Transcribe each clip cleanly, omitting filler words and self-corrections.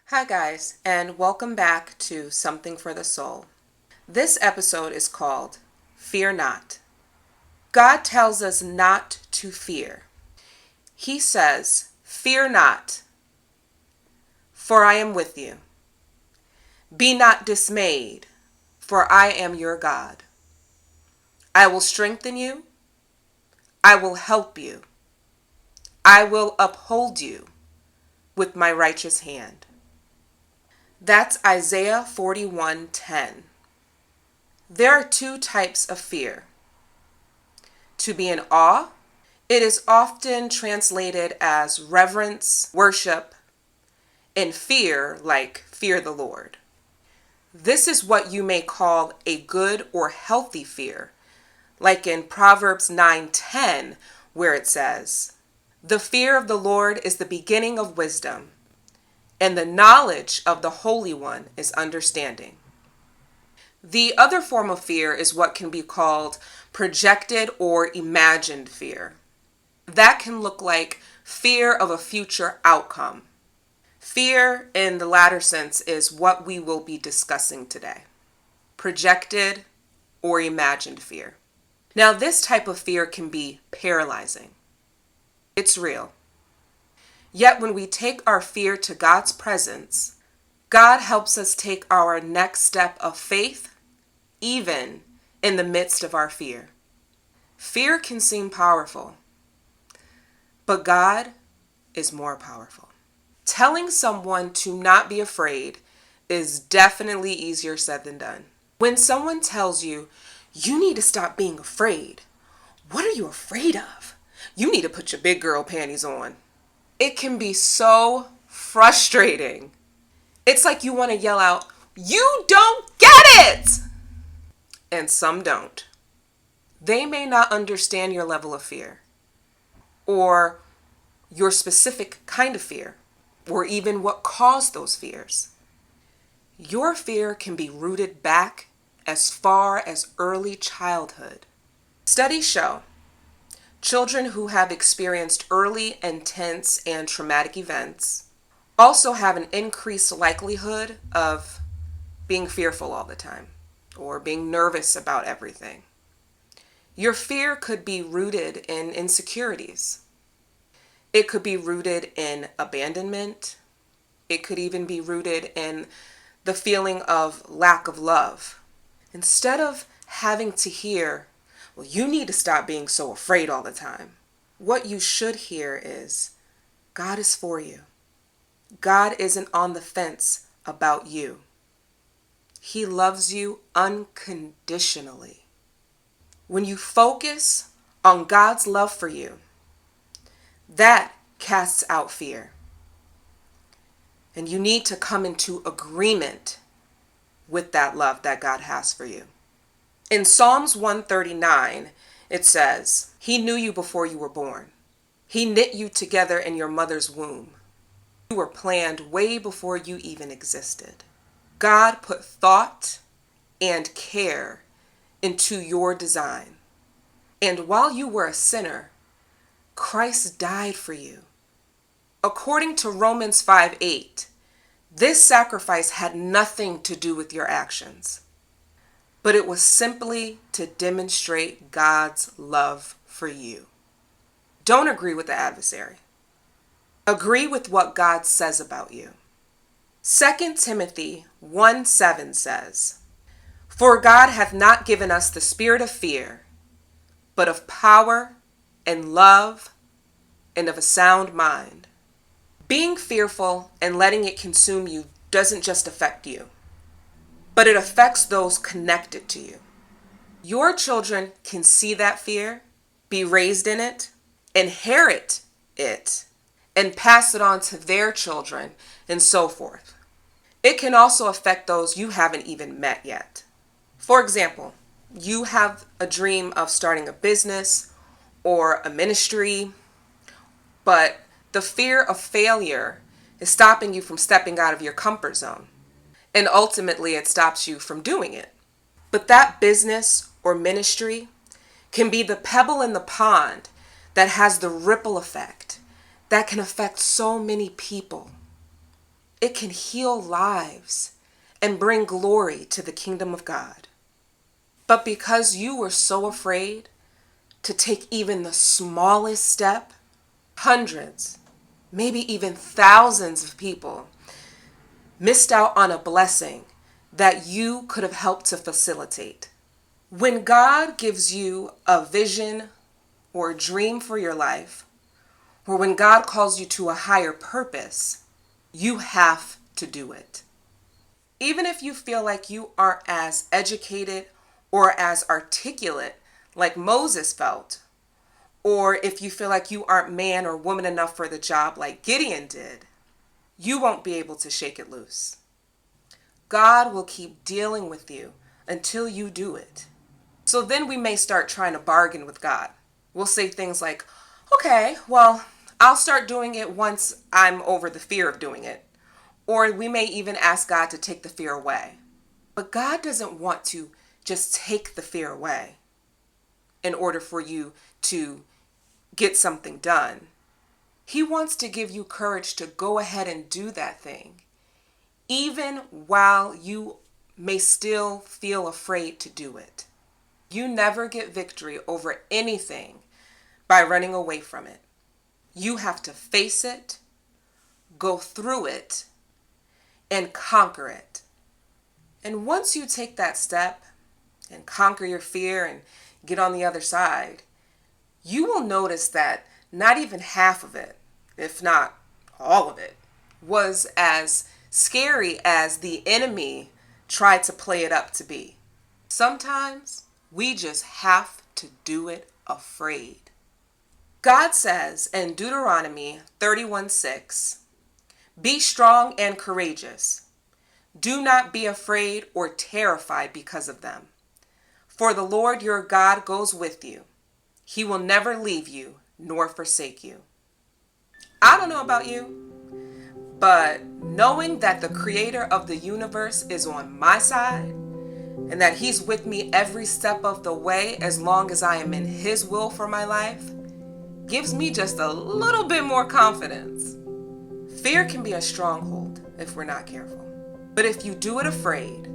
Hi, guys, and welcome back to Something for the Soul. This episode is called Fear Not. God tells us not to fear. He says, "Fear not, for I am with you. Be not dismayed, for I am your God. I will strengthen you. I will help you. I will uphold you with my righteous hand." That's Isaiah 41:10. There are two types of fear. To be in awe, it is often translated as reverence, worship, and fear, like fear the Lord. This is what you may call a good or healthy fear, like in Proverbs 9:10, where it says, "The fear of the Lord is the beginning of wisdom, and the knowledge of the Holy One is understanding." The other form of fear is what can be called projected or imagined fear. That can look like fear of a future outcome. Fear in the latter sense is what we will be discussing today. Projected or imagined fear. Now, this type of fear can be paralyzing. It's real. Yet when we take our fear to God's presence, God helps us take our next step of faith, even in the midst of our fear. Fear can seem powerful, but God is more powerful. Telling someone to not be afraid is definitely easier said than done. When someone tells you, "You need to stop being afraid," what are you afraid of? "You need to put your big girl panties on." It can be so frustrating. It's like you want to yell out, "You don't get it!" And some don't. They may not understand your level of fear, or your specific kind of fear, or even what caused those fears. Your fear can be rooted back as far as early childhood. Studies show children who have experienced early, intense, and traumatic events also have an increased likelihood of being fearful all the time or being nervous about everything. Your fear could be rooted in insecurities. It could be rooted in abandonment. It could even be rooted in the feeling of lack of love. Instead of having to hear, "Well, you need to stop being so afraid all the time," what you should hear is, "God is for you. God isn't on the fence about you. He loves you unconditionally." When you focus on God's love for you, that casts out fear. And you need to come into agreement with that love that God has for you. In Psalms 139, it says, "He knew you before you were born. He knit you together in your mother's womb. You were planned way before you even existed." God put thought and care into your design. And while you were a sinner, Christ died for you. According to Romans 5:8, this sacrifice had nothing to do with your actions, but it was simply to demonstrate God's love for you. Don't agree with the adversary. Agree with what God says about you. 2 Timothy 1:7 says, "For God hath not given us the spirit of fear, but of power and love and of a sound mind." Being fearful and letting it consume you doesn't just affect you, but it affects those connected to you. Your children can see that fear, be raised in it, inherit it, and pass it on to their children, and so forth. It can also affect those you haven't even met yet. For example, you have a dream of starting a business or a ministry, but the fear of failure is stopping you from stepping out of your comfort zone. And ultimately, it stops you from doing it. But that business or ministry can be the pebble in the pond that has the ripple effect that can affect so many people. it can heal lives and bring glory to the kingdom of God. But because you were so afraid to take even the smallest step, hundreds, maybe even thousands of people missed out on a blessing that you could have helped to facilitate. When God gives you a vision or a dream for your life, or when God calls you to a higher purpose, you have to do it. Even if you feel like you aren't as educated or as articulate like Moses felt, or if you feel like you aren't man or woman enough for the job like Gideon did, you won't be able to shake it loose. God will keep dealing with you until you do it. So then we may start trying to bargain with God. We'll say things like, okay, well, I'll start doing it once I'm over the fear of doing it. Or we may even ask God to take the fear away. But God doesn't want to just take the fear away in order for you to get something done. He wants to give you courage to go ahead and do that thing, even while you may still feel afraid to do it. You never get victory over anything by running away from it. You have to face it, go through it, and conquer it. And once you take that step and conquer your fear and get on the other side, you will notice that not even half of it, if not all of it, was as scary as the enemy tried to play it up to be. Sometimes we just have to do it afraid. God says in Deuteronomy 31:6, "Be strong and courageous. Do not be afraid or terrified because of them. For the Lord your God goes with you. He will never leave you nor forsake you." I don't know about you, but knowing that the creator of the universe is on my side and that he's with me every step of the way as long as I am in his will for my life gives me just a little bit more confidence. Fear can be a stronghold if we're not careful. But if you do it afraid,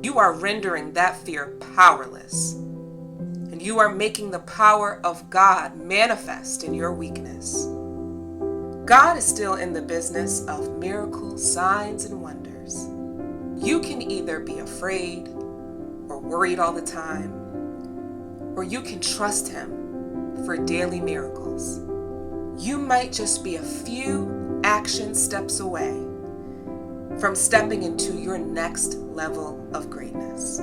you are rendering that fear powerless. And you are making the power of God manifest in your weakness. God is still in the business of miracles, signs, and wonders. You can either be afraid or worried all the time, or you can trust him for daily miracles. You might just be a few action steps away from stepping into your next level of greatness.